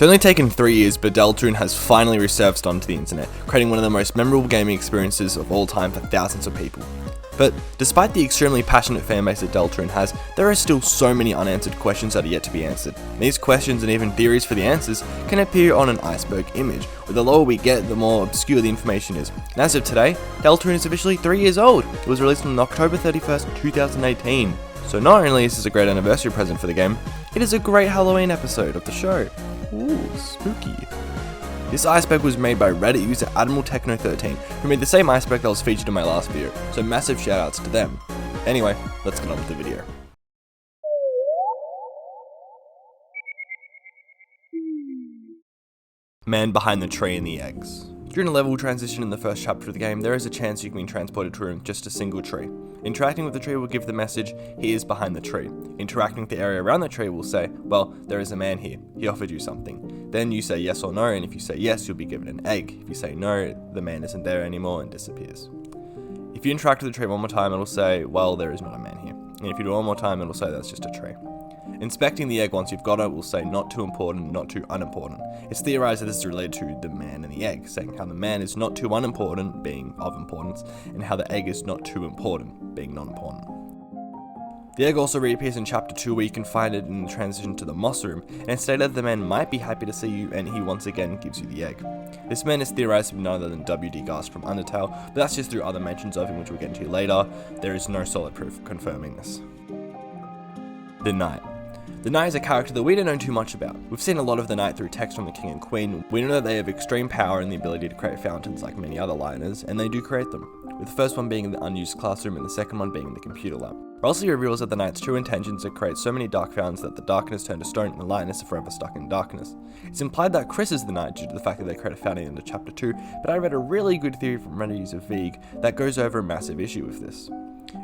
It's only taken 3 years, but Deltarune has finally resurfaced onto the internet, creating one of the most memorable gaming experiences of all time for thousands of people. But despite the extremely passionate fanbase that Deltarune has, there are still so many unanswered questions that are yet to be answered. These questions and even theories for the answers can appear on an Iceberg image, where the lower we get, the more obscure the information is. And as of today, Deltarune is officially 3 years old. It was released on October 31st, 2018. So not only is this a great anniversary present for the game, it is a great Halloween episode of the show. Ooh, spooky. This iceberg was made by Reddit user AdmiralTechno13, who made the same iceberg that was featured in my last video, so massive shoutouts to them. Anyway, let's get on with the video. Man behind the tree and the eggs. During a level transition in the first chapter of the game, there is a chance you can be transported to just a single tree. Interacting with the tree will give the message, he is behind the tree. Interacting with the area around the tree will say, well, there is a man here, he offered you something. Then you say yes or no, and if you say yes, you'll be given an egg. If you say no, the man isn't there anymore and disappears. If you interact with the tree one more time, it'll say, well, there is not a man here. And if you do it one more time, it'll say that's just a tree. Inspecting the egg once you've got it will say not too important, not too unimportant. It's theorized that this is related to the man and the egg, saying how the man is not too unimportant, being of importance, and how the egg is not too important, being non-important. The egg also reappears in chapter 2, where you can find it in the transition to the moss room, and it's stated that the man might be happy to see you, and he once again gives you the egg. This man is theorized to be none other than W.D. Gaster from Undertale, but that's just through other mentions of him, which we'll get into later. There is no solid proof confirming this. The Knight. The Knight is a character that we don't know too much about. We've seen a lot of the Knight through text from the King and Queen. We know that they have extreme power and the ability to create fountains like many other liners, and they do create them, with the first one being in the Unused classroom and the second one being in the computer lab. Ralsei reveals that the Knight's true intentions are to create so many dark fountains that the darkness turn to stone and the lightness are forever stuck in darkness. It's implied that Kris is the Knight due to the fact that they create a fountain into chapter 2, but I read a really good theory from Reddit user Vig that goes over a massive issue with this.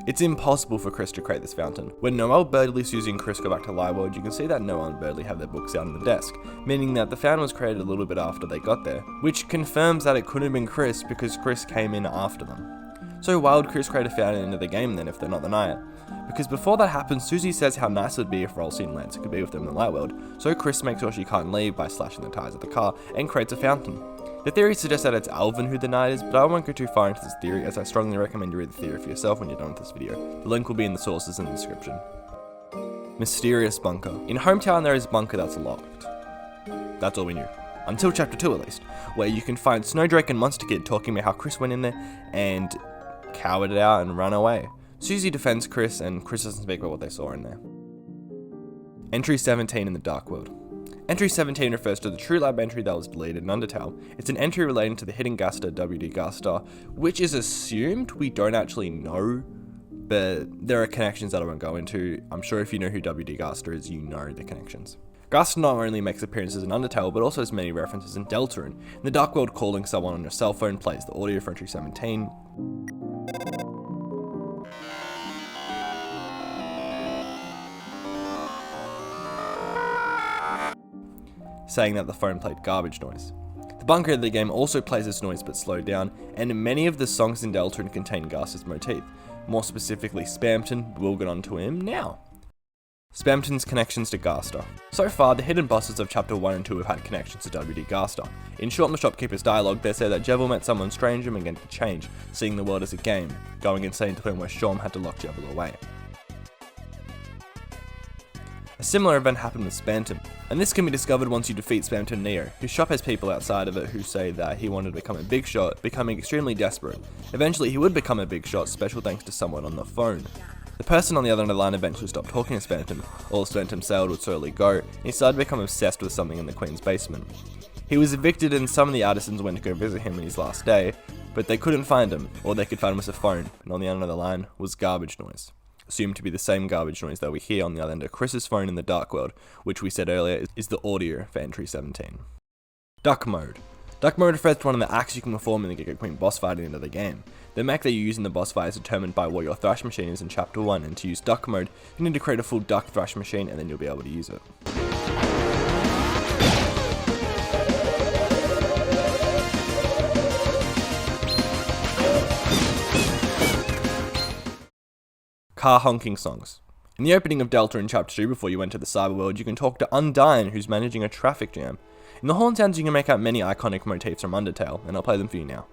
It's impossible for Kris to create this fountain. When Noel, Birdley, Susie and Kris go back to Lieworld, you can see that Noel and Birdley have their books out on the desk, meaning that the fountain was created a little bit after they got there, which confirms that it couldn't have been Kris because Kris came in after them. So why would Kris create a fountain into the game then if they're not the Knight? Because before that happens, Susie says how nice it would be if Ralsei and Lance could be with them in Lieworld, so Kris makes sure she can't leave by slashing the tires of the car and creates a fountain. The theory suggests that it's Alvin who the Knight is, but I won't go too far into this theory as I strongly recommend you read the theory for yourself when you're done with this video. The link will be in the sources in the description. Mysterious bunker. In Hometown there is a bunker that's locked. That's all we knew. Until chapter 2 at least, where you can find Snowdrake and Monster Kid talking about how Kris went in there and cowered it out and ran away. Susie defends Kris and Kris doesn't speak about what they saw in there. Entry 17 in the Dark World. Entry 17 refers to the True Lab entry that was deleted in Undertale. It's an entry relating to the hidden Gaster, W.D. Gaster, which is assumed. We don't actually know, but there are connections that I won't go into. I'm sure if you know who W.D. Gaster is, you know the connections. Gaster not only makes appearances in Undertale, but also has many references in Deltarune. In the Dark World, calling someone on your cell phone plays the audio for Entry 17. Saying that the phone played garbage noise. The bunker of the game also plays this noise but slowed down, and many of the songs in Deltarune contain Gaster's motif, more specifically Spamton. We'll get onto him now. Spamton's connections to Gaster. So far, the hidden bosses of chapter 1 and 2 have had connections to W.D. Gaster. In Short the Shopkeeper's dialogue, they say that Jevil met someone strange and began to change, seeing the world as a game, going insane to the point where Shorm had to lock Jevil away. A similar event happened with Spamton, and this can be discovered once you defeat Spamton Neo. His shop has people outside of it who say that he wanted to become a big shot, becoming extremely desperate. Eventually he would become a big shot, special thanks to someone on the phone. The person on the other end of the line eventually stopped talking to Spamton, all Spamton's sale would slowly go, and he started to become obsessed with something in the Queen's basement. He was evicted and some of the artisans went to go visit him on his last day, but they couldn't find him. All they could find was a phone, and on the other end of the line was garbage noise. Assumed to be the same garbage noise that we hear on the other end of Kris's phone in the Dark World, which we said earlier is the audio for Entry 17. Duck Mode. Duck Mode refers to one of the acts you can perform in the Giga Queen boss fight at the end of the game. The mech that you use in the boss fight is determined by what your thrash machine is in chapter 1, and to use Duck Mode, you need to create a full duck thrash machine and then you'll be able to use it. Car honking songs. In the opening of Deltarune Chapter 2, before you enter the cyber world, you can talk to Undyne, who's managing a traffic jam. In the horn sounds you can make out many iconic motifs from Undertale, and I'll play them for you now.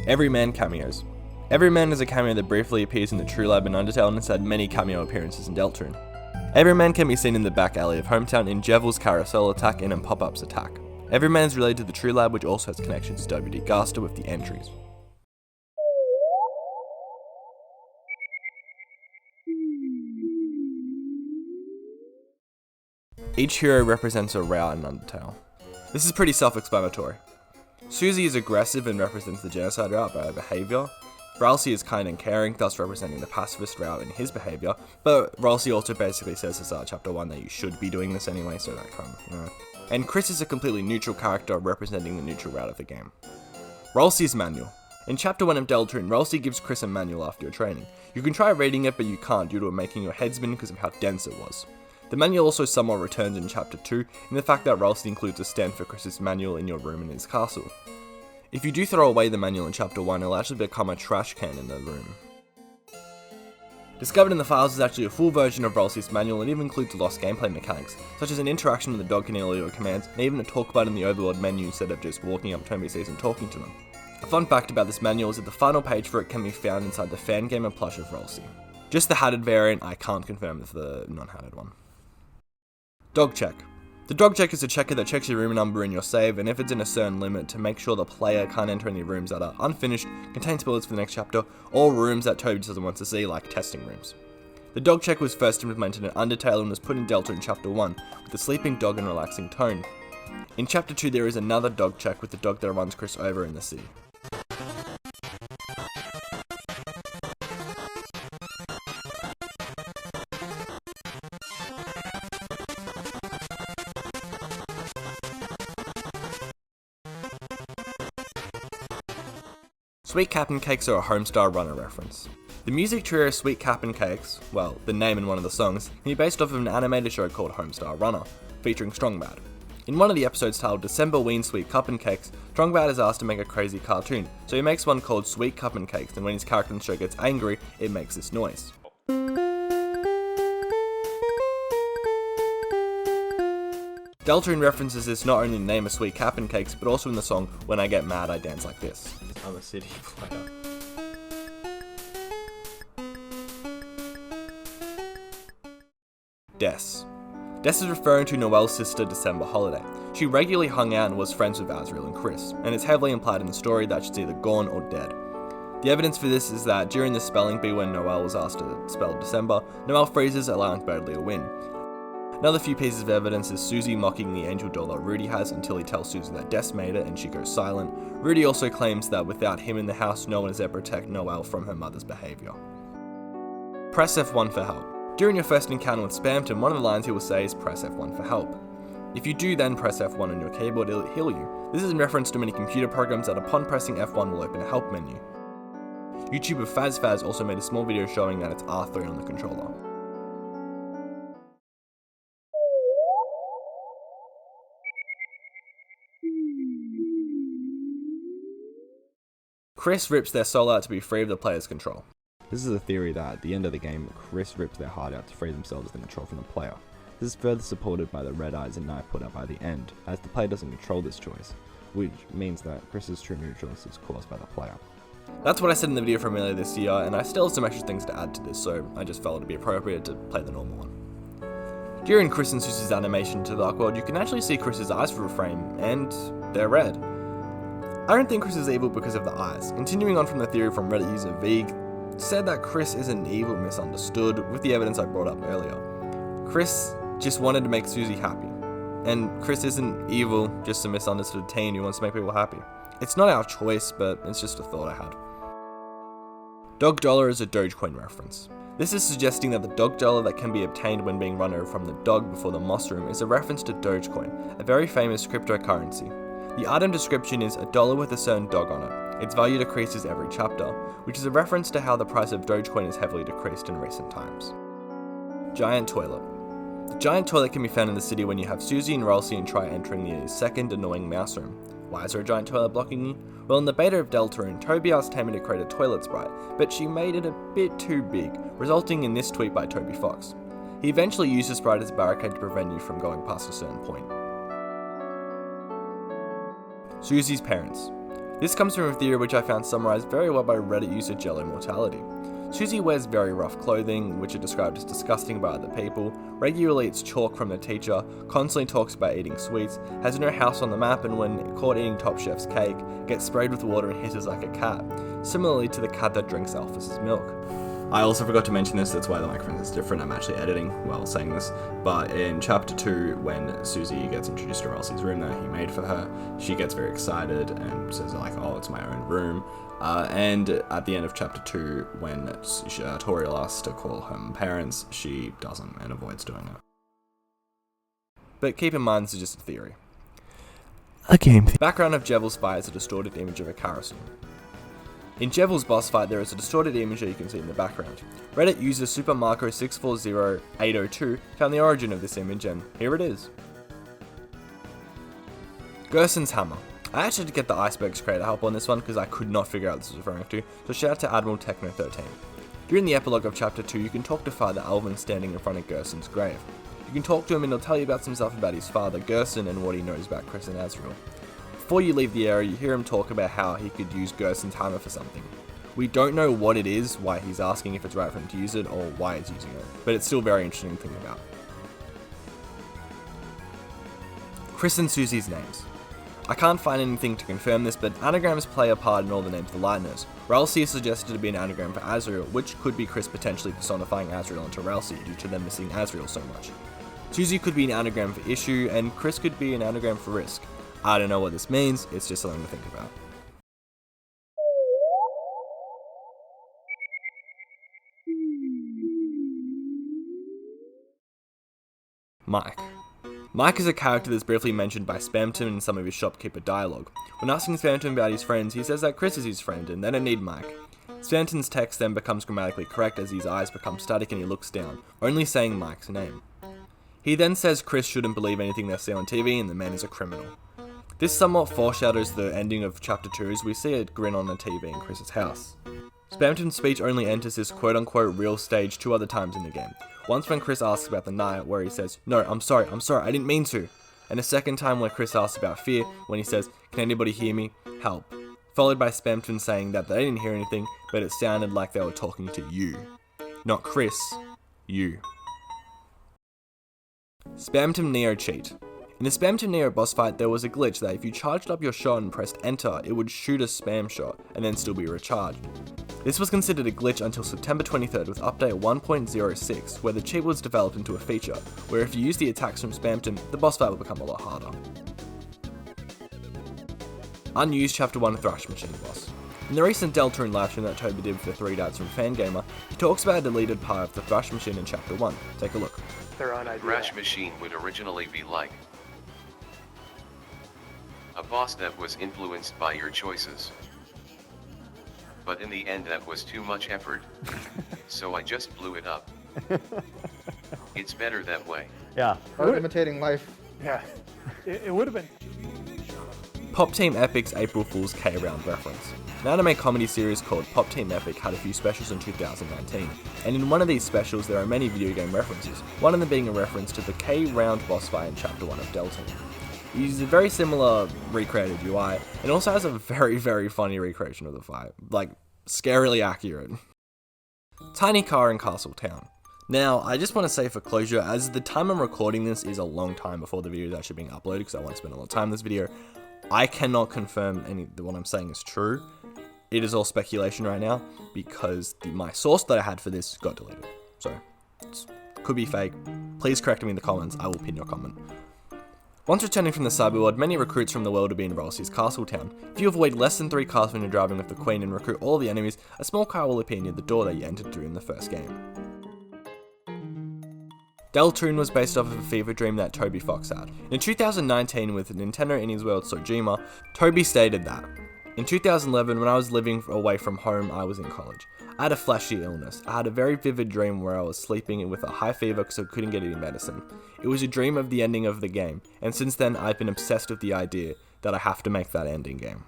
Everyman cameos. Everyman is a cameo that briefly appears in the True Lab in Undertale and has had many cameo appearances in Deltarune. Everyman can be seen in the back alley of Hometown, in Jevel's Carousel attack, and in Pop-Up's attack. Everyman is related to the True Lab, which also has connections to Toby Gaster with the entries. Each hero represents a route in Undertale. This is pretty self-explanatory. Susie is aggressive and represents the genocide route by her behaviour. Ralsei is kind and caring, thus representing the pacifist route in his behaviour, but Ralsei also basically says to start chapter 1 that you should be doing this anyway, so that kind of, And Kris is a completely neutral character representing the neutral route of the game. Ralsei's manual. In chapter 1 of Deltarune, Ralsei gives Kris a manual after your training. You can try reading it, but you can't due to it making your head spin because of how dense it was. The manual also somewhat returns in chapter 2 in the fact that Ralsei includes a stand for Kris's manual in your room in his castle. If you do throw away the manual in chapter 1, it'll actually become a trash can in the room. Discovered in the files is actually a full version of Ralsei's manual and even includes lost gameplay mechanics, such as an interaction with the dog can all your commands, and even a talk button in the overworld menu instead of just walking up to NPCs and talking to them. A fun fact about this manual is that the final page for it can be found inside the Fangamer plush of Ralsei. Just the hatted variant, I can't confirm with the non-hatted one. Dog check. The dog check is a checker that checks your room number in your save, and if it's in a certain limit, to make sure the player can't enter any rooms that are unfinished, contain spoilers for the next chapter, or rooms that Toby doesn't want to see, like testing rooms. The dog check was first implemented in Undertale and was put in Delta in chapter 1, with a sleeping dog and relaxing tone. In chapter 2 there is another dog check with the dog that runs Kris over in the city. Sweet Cap'n Cakes are a Homestar Runner reference. The music trio Sweet Cap'n Cakes, well, the name in one of the songs, can be based off of an animated show called Homestar Runner, featuring Strongbad. In one of the episodes titled December Ween Sweet Cap'n Cakes, Strongbad is asked to make a crazy cartoon, so he makes one called Sweet Cap'n Cakes, and when his character in the show gets angry, it makes this noise. Deltarune references this not only in the name of Sweet Cap'n Cakes, but also in the song When I Get Mad I Dance Like This. I'm a city player. Des. Des is referring to Noelle's sister December Holiday. She regularly hung out and was friends with Azriel and Kris, and it's heavily implied in the story that she's either gone or dead. The evidence for this is that during the spelling bee when Noelle was asked to spell December, Noelle freezes, allowing Birdly to win. Another few pieces of evidence is Susie mocking the angel doll that Rudy has until he tells Susie that Des made it and she goes silent. Rudy also claims that without him in the house, no one is ever protect Noelle from her mother's behaviour. Press F1 for help. During your first encounter with Spamton, one of the lines he will say is press F1 for help. If you do then press F1 on your keyboard, it'll heal you. This is in reference to many computer programs that upon pressing F1 will open a help menu. YouTuber FazFaz also made a small video showing that it's R3 on the controller. Kris rips their soul out to be free of the player's control. This is a theory that at the end of the game, Kris rips their heart out to free themselves of the control from the player. This is further supported by the red eyes and knife put up by the end, as the player doesn't control this choice, which means that Kris's true neutral is caused by the player. That's what I said in the video from earlier this year, and I still have some extra things to add to this, so I just felt it would be appropriate to play the normal one. During Kris and Susie's animation to the Dark World, you can actually see Kris's eyes for a frame, and they're red. I don't think Kris is evil because of the eyes. Continuing on from the theory from Reddit user Vig, said that Kris isn't evil misunderstood with the evidence I brought up earlier. Kris just wanted to make Susie happy. And Kris isn't evil, just a misunderstood teen who wants to make people happy. It's not our choice, but it's just a thought I had. Dog Dollar is a Dogecoin reference. This is suggesting that the dog dollar that can be obtained when being run over from the dog before the moss room is a reference to Dogecoin, a very famous cryptocurrency. The item description is a dollar with a certain dog on it. Its value decreases every chapter, which is a reference to how the price of Dogecoin has heavily decreased in recent times. Giant Toilet. The giant toilet can be found in the city when you have Susie and Ralsei and try entering the second annoying mouse room. Why is there a giant toilet blocking you? Well, in the beta of Deltarune, Toby asked Tammy to create a toilet sprite, but she made it a bit too big, resulting in this tweet by Toby Fox. He eventually used the sprite as a barricade to prevent you from going past a certain point. Susie's parents. This comes from a theory which I found summarized very well by Reddit user Jello Mortality. Susie wears very rough clothing, which are described as disgusting by other people, regularly eats chalk from the teacher, constantly talks about eating sweets, has no house on the map, and when caught eating Top Chef's cake, gets sprayed with water and hisses like a cat, similarly to the cat that drinks Alphys's milk. I also forgot to mention this, that's why the microphone is different, I'm actually editing while saying this, but in chapter 2, when Susie gets introduced to Ralsei's room that he made for her, she gets very excited and says like, oh, it's my own room. And at the end of chapter 2, when Toriel asks to call her parents, she doesn't and avoids doing it. But keep in mind, this is just a theory. The background of Jevel's fight is a distorted image of a carousel. In Jevel's boss fight, there is a distorted image that you can see in the background. Reddit user SuperMarco640802 found the origin of this image, and here it is. Gerson's hammer. I actually had to get the Iceberg's creator help on this one because I could not figure out what this was referring to, so shout out to Admiral Techno13. During the epilogue of chapter 2, you can talk to Father Alvin standing in front of Gerson's grave. You can talk to him and he'll tell you about some stuff about his father, Gerson, and what he knows about Kris and Azrael. Before you leave the area, you hear him talk about how he could use Gerson's hammer for something. We don't know what it is, why he's asking if it's right for him to use it, or why he's using it, but it's still very interesting to think about. Kris and Susie's names. I can't find anything to confirm this, but anagrams play a part in all the names of the Lightners. Ralsei is suggested to be an anagram for Azrael, which could be Kris potentially personifying Azrael into Ralsei due to them missing Azrael so much. Susie could be an anagram for Issue, and Kris could be an anagram for Risk. I don't know what this means, it's just something to think about. Mike. Mike is a character that's briefly mentioned by Spamton in some of his shopkeeper dialogue. When asking Spamton about his friends, he says that Kris is his friend and they don't need Mike. Spamton's text then becomes grammatically correct as his eyes become static and he looks down, only saying Mike's name. He then says Kris shouldn't believe anything they see on TV and the man is a criminal. This somewhat foreshadows the ending of chapter 2 as we see a grin on the TV in Kris's house. Spamton's speech only enters this quote-unquote real stage 2 other times in the game. Once when Kris asks about the night, where he says, no, I'm sorry, I didn't mean to. And a second time where Kris asks about fear, when he says, can anybody hear me? Help. Followed by Spamton saying that they didn't hear anything, but it sounded like they were talking to you. Not Kris, you. Spamton Neo cheat. In the Spamton Neo boss fight, there was a glitch that if you charged up your shot and pressed enter, it would shoot a spam shot and then still be recharged. This was considered a glitch until September 23rd with update 1.06, where the cheat was developed into a feature, where if you use the attacks from Spamton, the boss fight will become a lot harder. Unused Chapter 1 Thrash Machine boss. In the recent Deltarune livestream that Toby did for the 3 Dads from Fangamer, he talks about a deleted part of the Thrash Machine in Chapter 1. Take a look. The Thrash Machine would originally be like a boss that was influenced by your choices. But in the end that was too much effort, so I just blew it up. It's better that way. Yeah. Or imitating life. Yeah. It would have been. Pop Team Epic's April Fool's K-Round reference. An anime comedy series called Pop Team Epic had a few specials in 2019, and in one of these specials there are many video game references, one of them being a reference to the K-Round boss fight in Chapter 1 of Deltarune. uses a very similar recreated UI, and also has a very, very funny recreation of the fight. Like, scarily accurate. Tiny car in Castle Town. Now, I just want to say for closure, as the time I'm recording this is a long time before the video is actually being uploaded, because I want to spend a lot of time in this video, I cannot confirm what I'm saying is true. It is all speculation right now, because my source that I had for this got deleted. So, it could be fake. Please correct me in the comments, I will pin your comment. Once returning from the cyberworld, many recruits from the world will be in Ralsei's Castle Town. If you avoid less than 3 cars when you're driving with the Queen and recruit all the enemies, a small car will appear near the door that you entered through in the first game. DELTARUNE was based off of a fever dream that Toby Fox had. In 2019, with Nintendo in his world Sojima, Toby stated that, in 2011, when I was living away from home, I was in college. I had a flashy illness. I had a very vivid dream where I was sleeping with a high fever because I couldn't get any medicine. It was a dream of the ending of the game, and since then I've been obsessed with the idea that I have to make that ending game.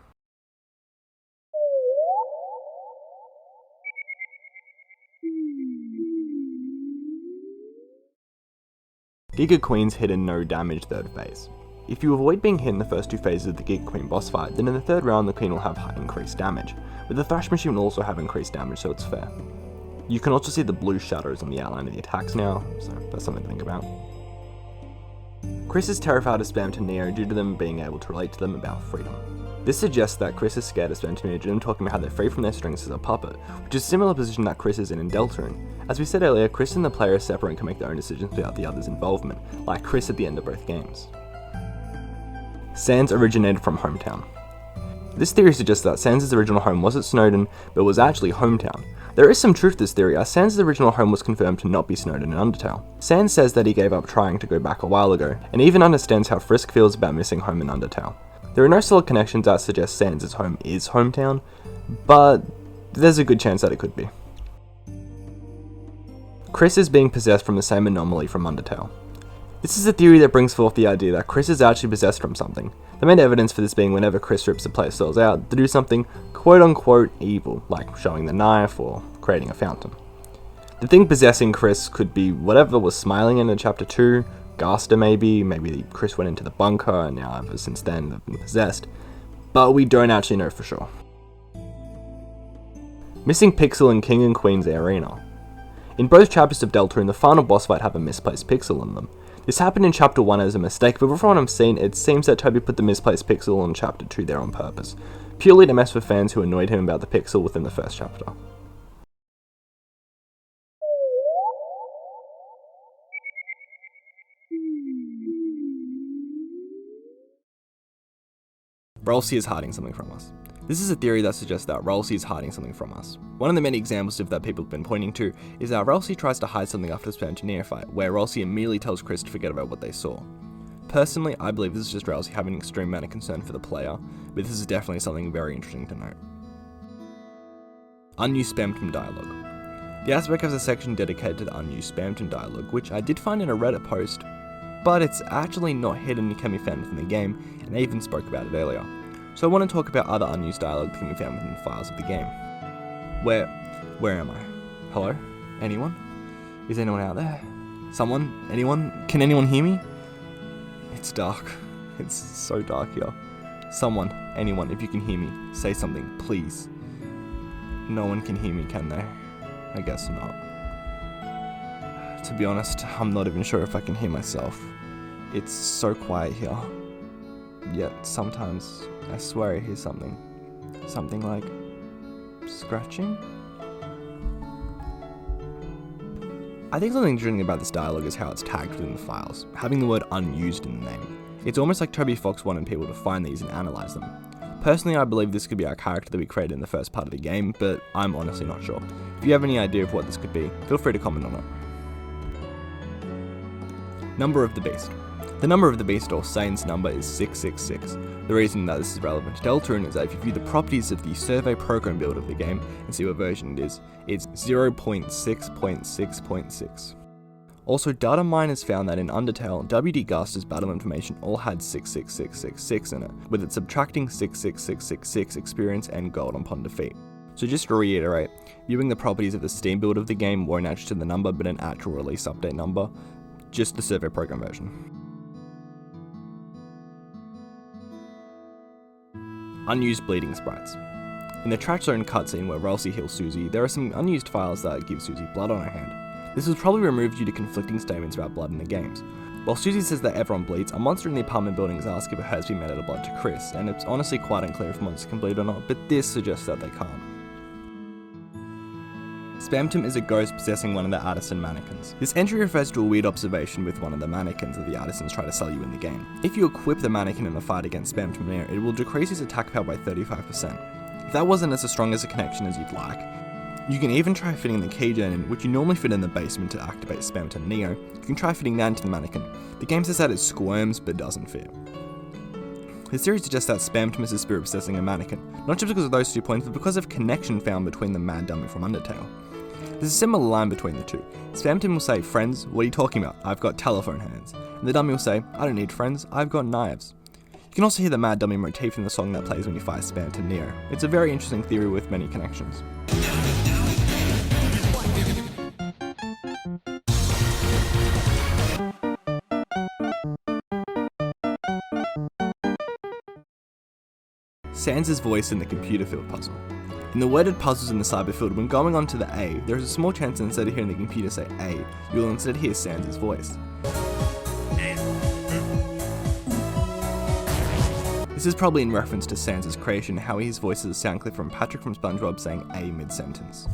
Giga Queen's hidden no damage third phase. If you avoid being hit in the first 2 phases of the Giga Queen boss fight, then in the third round the Queen will have increased damage, but the Thrash Machine will also have increased damage, so it's fair. You can also see the blue shadows on the outline of the attacks now, so that's something to think about. Kris is terrified of Spamton and Neo due to them being able to relate to them about freedom. This suggests that Kris is scared of Spamton and Neo due to them talking about how they're free from their strings as a puppet, which is a similar position that Kris is in DELTARUNE. As we said earlier, Kris and the player are separate and can make their own decisions without the other's involvement, like Kris at the end of both games. Sans originated from Hometown. This theory suggests that Sans' original home wasn't Snowdin, but was actually Hometown. There is some truth to this theory, as Sans' original home was confirmed to not be Snowdin in Undertale. Sans says that he gave up trying to go back a while ago, and even understands how Frisk feels about missing home in Undertale. There are no solid connections that suggest Sans' home is Hometown, but there's a good chance that it could be. Kris is being possessed from the same anomaly from Undertale. This is a theory that brings forth the idea that Kris is actually possessed from something. The main evidence for this being whenever Kris rips the player's souls out to do something quote-unquote evil, like showing the knife or creating a fountain. The thing possessing Kris could be whatever was smiling in Chapter 2, Gaster maybe Kris went into the bunker and now ever since then they've been possessed, but we don't actually know for sure. Missing Pixel in King and Queen's Arena. In both chapters of DELTARUNE, the final boss fight have a misplaced pixel in them. This happened in Chapter 1 as a mistake, but from what I'm seeing, it seems that Toby put the misplaced pixel in Chapter 2 there on purpose, purely to mess with fans who annoyed him about the pixel within the first chapter. Ralsei is hiding something from us. This is a theory that suggests that Ralsei is hiding something from us. One of the many examples of that people have been pointing to is that Ralsei tries to hide something after the Spamton and Neo fight, where Ralsei immediately tells Kris to forget about what they saw. Personally, I believe this is just Ralsei having an extreme amount of concern for the player, but this is definitely something very interesting to note. Unused Spamton dialogue. The Iceberg has a section dedicated to the unused Spamton dialogue, which I did find in a Reddit post, but it's actually not hidden and can be found within the game, and I even spoke about it earlier. So I want to talk about other unused dialogue that can be found within the files of the game. Where am I? Hello? Anyone? Is anyone out there? Someone? Anyone? Can anyone hear me? It's dark. It's so dark here. Someone, anyone, if you can hear me, say something, please. No one can hear me, can they? I guess not. To be honest, I'm not even sure if I can hear myself. It's so quiet here. Yet sometimes I swear I hear something. Something like scratching? I think something interesting about this dialogue is how it's tagged within the files, having the word unused in the name. It's almost like Toby Fox wanted people to find these and analyze them. Personally, I believe this could be our character that we created in the first part of the game, but I'm honestly not sure. If you have any idea of what this could be, feel free to comment on it. Number of the Beast. The number of the beast, or Sane's number, is 666. The reason that this is relevant to DELTARUNE is that if you view the properties of the survey program build of the game and see what version it is, it's 0.6.6.6. Also, data miners found that in Undertale, WD Gaster's battle information all had 66666 in it, with it subtracting 66666 experience and gold upon defeat. So just to reiterate, viewing the properties of the Steam build of the game won't match to the number but an actual release update number, just the survey program version. Unused bleeding sprites. In the Trash Zone cutscene where Ralsei heals Susie, there are some unused files that give Susie blood on her hand. This was probably removed due to conflicting statements about blood in the games. While Susie says that everyone bleeds, a monster in the apartment buildings asks if it has been made out of blood to Kris, and it's honestly quite unclear if monsters can bleed or not, but this suggests that they can't. Spamton is a ghost possessing one of the artisan mannequins. This entry refers to a weird observation with one of the mannequins that the artisans try to sell you in the game. If you equip the mannequin in a fight against Spamton, it will decrease his attack power by 35%. If that wasn't as strong as a connection as you'd like, you can even try fitting the keygen in, which you normally fit in the basement to activate Spamton Neo. You can try fitting that into the mannequin. The game says that it squirms but doesn't fit. The theory suggests that Spamton is a spirit possessing a mannequin, not just because of those 2 points, but because of connection found between the mad dummy from Undertale. There's a similar line between the two. Spamton will say, "Friends, what are you talking about? I've got telephone hands." And the dummy will say, "I don't need friends, I've got knives." You can also hear the mad dummy motif in the song that plays when you fight Spamton Neo. It's a very interesting theory with many connections. Sans' voice in the computer field puzzle. In the worded puzzles in the cyber field, when going on to the A, there is a small chance that instead of hearing the computer say A, you will instead hear Sans' voice. This is probably in reference to Sans' creation, how his voice is a sound clip from Patrick from SpongeBob saying A mid-sentence.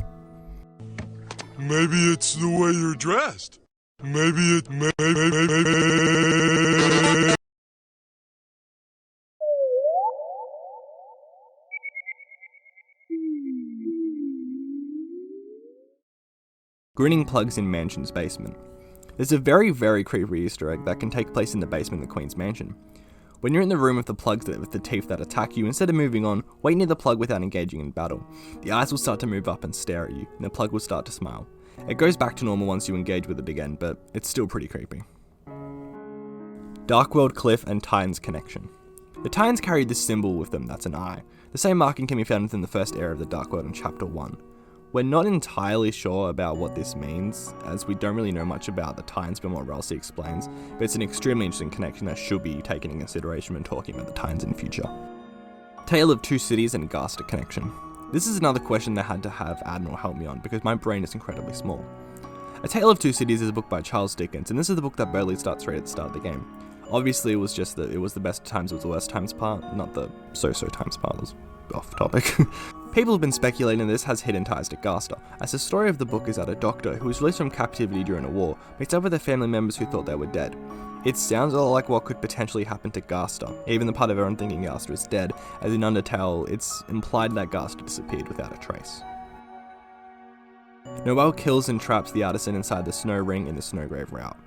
Maybe it's the way you're dressed. Maybe it Grinning plugs in Mansion's basement. There's a very creepy Easter egg that can take place in the basement of the Queen's mansion. When you're in the room with the plugs with the teeth that attack you, instead of moving on, wait near the plug without engaging in battle. The eyes will start to move up and stare at you, and the plug will start to smile. It goes back to normal once you engage with it again, but it's still pretty creepy. Darkworld Cliff and Titans connection. The Titans carry this symbol with them that's an eye. The same marking can be found within the first area of the Darkworld in Chapter 1. We're not entirely sure about what this means, as we don't really know much about the Titans beyond what Ralsei explains, but it's an extremely interesting connection that should be taken in consideration when talking about the Titans in the future. Tale of Two Cities and Gaster connection. This is another question that I had to have Admiral help me on, because my brain is incredibly small. A Tale of Two Cities is a book by Charles Dickens, and this is the book that Burley starts right at the start of the game. Obviously it was just that it was the best times, it was the worst times part, not the so-so times part, that was off topic. People have been speculating this has hidden ties to Gaster, as the story of the book is that a doctor who was released from captivity during a war meets up with their family members who thought they were dead. It sounds a lot like what could potentially happen to Gaster, even the part of everyone thinking Gaster is dead, as in Undertale it's implied that Gaster disappeared without a trace. Noelle kills and traps the artisan inside the snow ring in the Snowgrave route.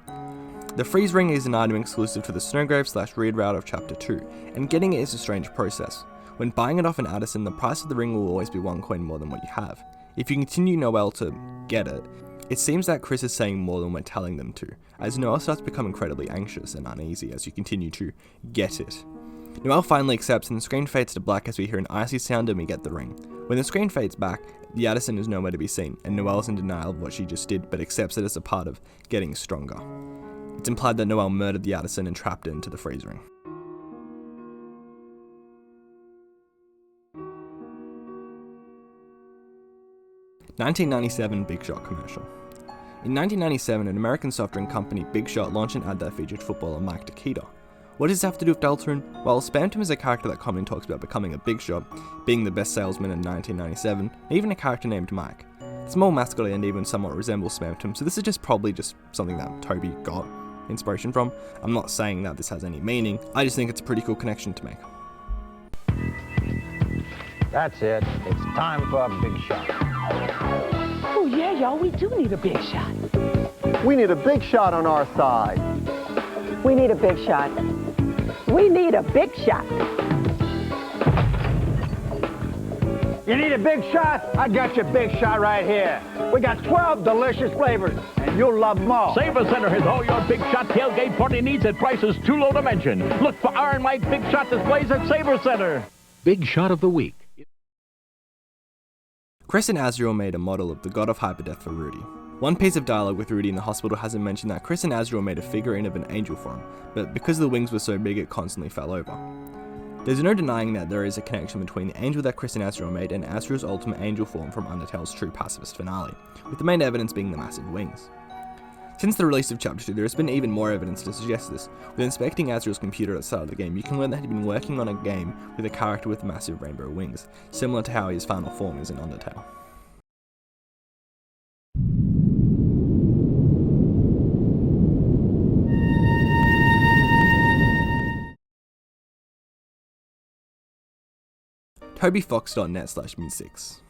The freeze ring is an item exclusive to the Snowgrave/Reed route of Chapter 2, and getting it is a strange process. When buying it off an artisan, the price of the ring will always be 1 coin more than what you have. If you continue Noelle to get it, it seems that Kris is saying more than we're telling them to, as Noelle starts to become incredibly anxious and uneasy as you continue to get it. Noelle finally accepts and the screen fades to black as we hear an icy sound and we get the ring. When the screen fades back, the artisan is nowhere to be seen, and Noelle is in denial of what she just did, but accepts it as a part of getting stronger. It's implied that Noelle murdered the artisan and trapped it into the freeze ring. (1997) Big Shot commercial. In 1997, an American soft drink company, Big Shot, launched an ad that featured footballer Mike Takeda. What does this have to do with Deltarune? Well, Spamton is a character that commonly talks about becoming a big shot, being the best salesman in 1997, and even a character named Mike. The small mascot and even somewhat resembles Spamton, so this is probably something that Toby got inspiration from. I'm not saying that this has any meaning, I just think it's a pretty cool connection to make. That's it. It's time for a big shot. Oh, yeah, y'all, we do need a big shot. We need a big shot on our side. We need a big shot. We need a big shot. You need a big shot? I got your big shot right here. We got 12 delicious flavors, and you'll love them all. Saber Center has all your big shot tailgate party needs at prices too low to mention. Look for Iron Mike Big Shot displays at Saber Center. Big Shot of the Week. Kris and Azrael made a model of the god of hyperdeath for Rudy. One piece of dialogue with Rudy in the hospital has him mention that Kris and Azrael made a figurine of an angel for him, but because the wings were so big it constantly fell over. There's no denying that there is a connection between the angel that Kris and Azrael made and Azrael's ultimate angel form from Undertale's true pacifist finale, with the main evidence being the massive wings. Since the release of Chapter 2, there has been even more evidence to suggest this. With inspecting Azrael's computer at the start of the game, you can learn that he'd been working on a game with a character with massive rainbow wings, similar to how his final form is in Undertale. TobyFox.net/musics.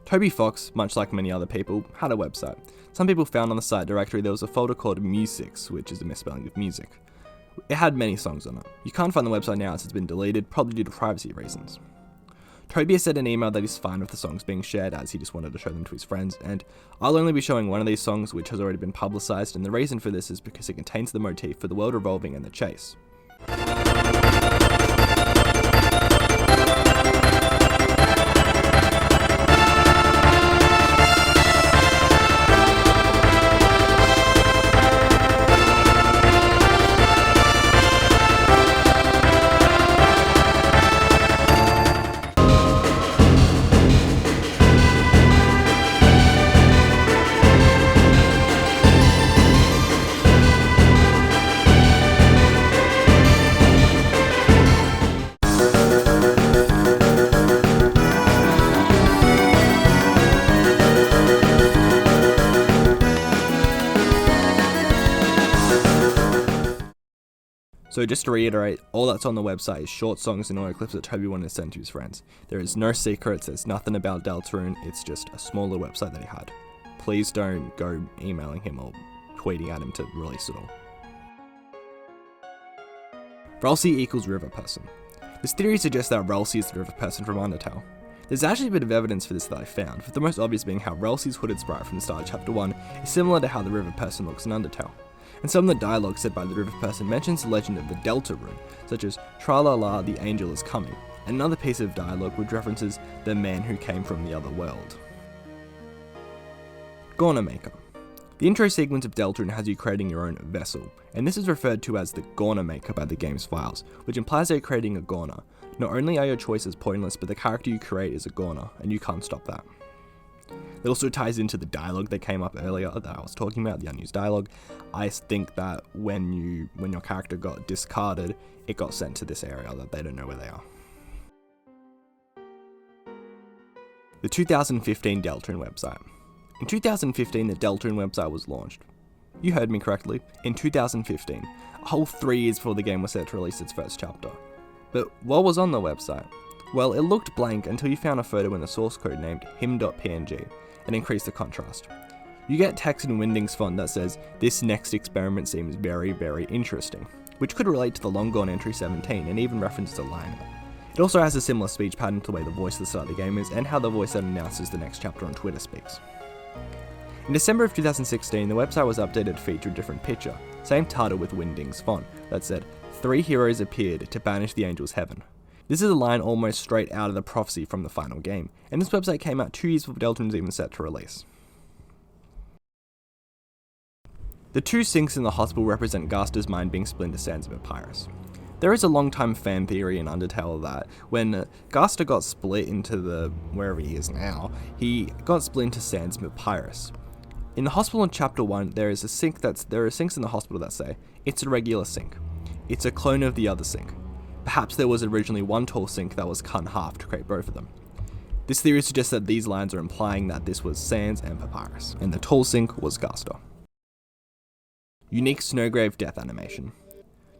Toby Fox, much like many other people, had a website. Some people found on the site directory there was a folder called Musics, which is a misspelling of music. It had many songs on it. You can't find the website now as it's been deleted, probably due to privacy reasons. Toby has said in an email that he's fine with the songs being shared as he just wanted to show them to his friends, and I'll only be showing one of these songs which has already been publicised, and the reason for this is because it contains the motif for the world revolving and the chase. So just to reiterate, all that's on the website is short songs and audio clips that Toby wanted to send to his friends. There is no secrets, there's nothing about Deltarune, it's just a smaller website that he had. Please don't go emailing him or tweeting at him to release it all. Ralsei equals river person. This theory suggests that Ralsei is the river person from Undertale. There's actually a bit of evidence for this that I found, with the most obvious being how Ralsei's hooded sprite from the start of Chapter 1 is similar to how the river person looks in Undertale. And some of the dialogue said by the river person mentions the legend of the Deltarune, such as "Tra-la-la, the angel is coming," and another piece of dialogue which references the man who came from the other world. Gorna Maker. The intro sequence of Deltarune has you creating your own vessel, and this is referred to as the Gorna Maker by the game's files, which implies that you're creating a Gorna. Not only are your choices pointless, but the character you create is a Gorna, and you can't stop that. It also ties into the dialogue that came up earlier that I was talking about, the unused dialogue. I think that when your character got discarded, it got sent to this area that they don't know where they are. The 2015 Deltarune website. In 2015, the Deltarune website was launched. You heard me correctly, in 2015, a whole 3 years before the game was set to release its first chapter. But what was on the website? Well, it looked blank until you found a photo in the source code named him.png and increased the contrast. You get text in Winding's font that says, "This next experiment seems very, very interesting," which could relate to the long gone entry 17 and even references a line. It also has a similar speech pattern to the way the voice at the start of the game is and how the voice that announces the next chapter on Twitter speaks. In December of 2016, the website was updated to feature a different picture, same title with Winding's font, that said, "3 heroes appeared to banish the angel's heaven." This is a line almost straight out of the prophecy from the final game, and this website came out 2 years before Deltarune was even set to release. The 2 sinks in the hospital represent Gaster's mind being split into sands of Papyrus. There is a long-time fan theory in Undertale that when Gaster got split into wherever he is now, he got split into sands of Papyrus. In the hospital in Chapter 1, there are sinks in the hospital that say, "It's a regular sink. It's a clone of the other sink. Perhaps there was originally one tall sink that was cut in half to create both of them." This theory suggests that these lines are implying that this was sands and papyrus, and the tall sink was Gaster. Unique Snowgrave death animation.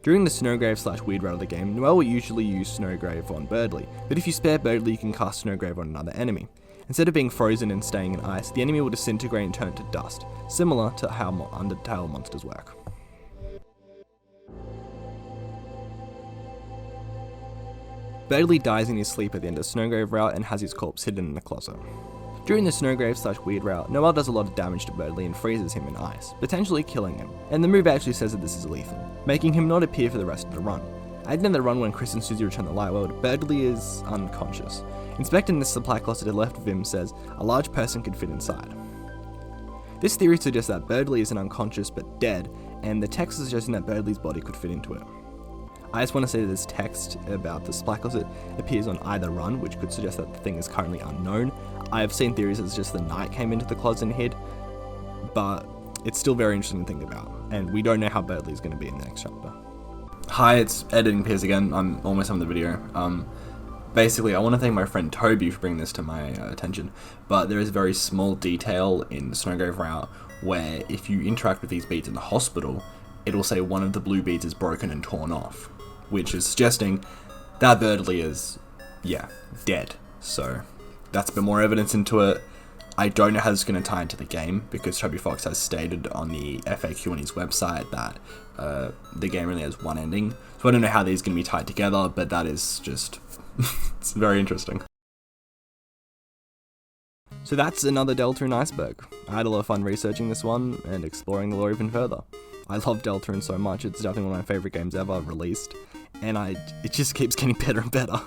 During the Snowgrave/Weird Route of the game, Noelle will usually use Snowgrave on Birdly, but if you spare Birdly you can cast Snowgrave on another enemy. Instead of being frozen and staying in ice, the enemy will disintegrate and turn to dust, similar to how Undertale monsters work. Birdly dies in his sleep at the end of Snowgrave Route and has his corpse hidden in a closet. During the Snowgrave/Weird Route, Noelle does a lot of damage to Birdly and freezes him in ice, potentially killing him, and the move actually says that this is lethal, making him not appear for the rest of the run. At the end of the run when Kris and Susie return to the Light World, Birdly is unconscious. Inspecting the supply closet to the left of him says, "A large person could fit inside." This theory suggests that Birdly isn't unconscious but dead, and the text is suggesting that Birdly's body could fit into it. I just want to say that there's text about the splackles. It appears on either run, which could suggest that the thing is currently unknown. I have seen theories that it's just the knight came into the closet and hid, but it's still very interesting to think about, and we don't know how Birdley's going to be in the next chapter. Hi, it's Editing Piers again. I'm almost on the video. Basically, I want to thank my friend Toby for bringing this to my attention, but there is a very small detail in Snowgrave Route where if you interact with these beads in the hospital, it'll say one of the blue beads is broken and torn off, which is suggesting that Birdley is, dead. So that's a bit more evidence into it. I don't know how this is going to tie into the game, because Toby Fox has stated on the FAQ on his website that the game only has one ending. So I don't know how these are going to be tied together, but that is just, it's very interesting. So that's another Deltarune Iceberg. I had a lot of fun researching this one and exploring the lore even further. I love Deltarune so much, it's definitely one of my favourite games ever released, and it just keeps getting better and better.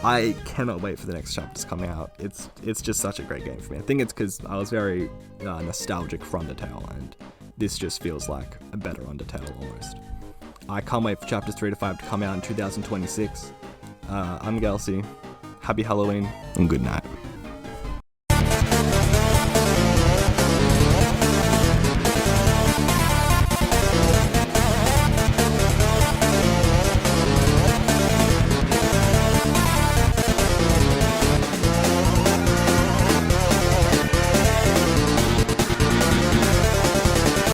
I cannot wait for the next chapters coming out. It's just such a great game for me. I think it's because I was very nostalgic for Undertale, and this just feels like a better Undertale almost. I can't wait for chapters 3 to 5 to come out in 2026. I'm Ralsei. Happy Halloween, and good night.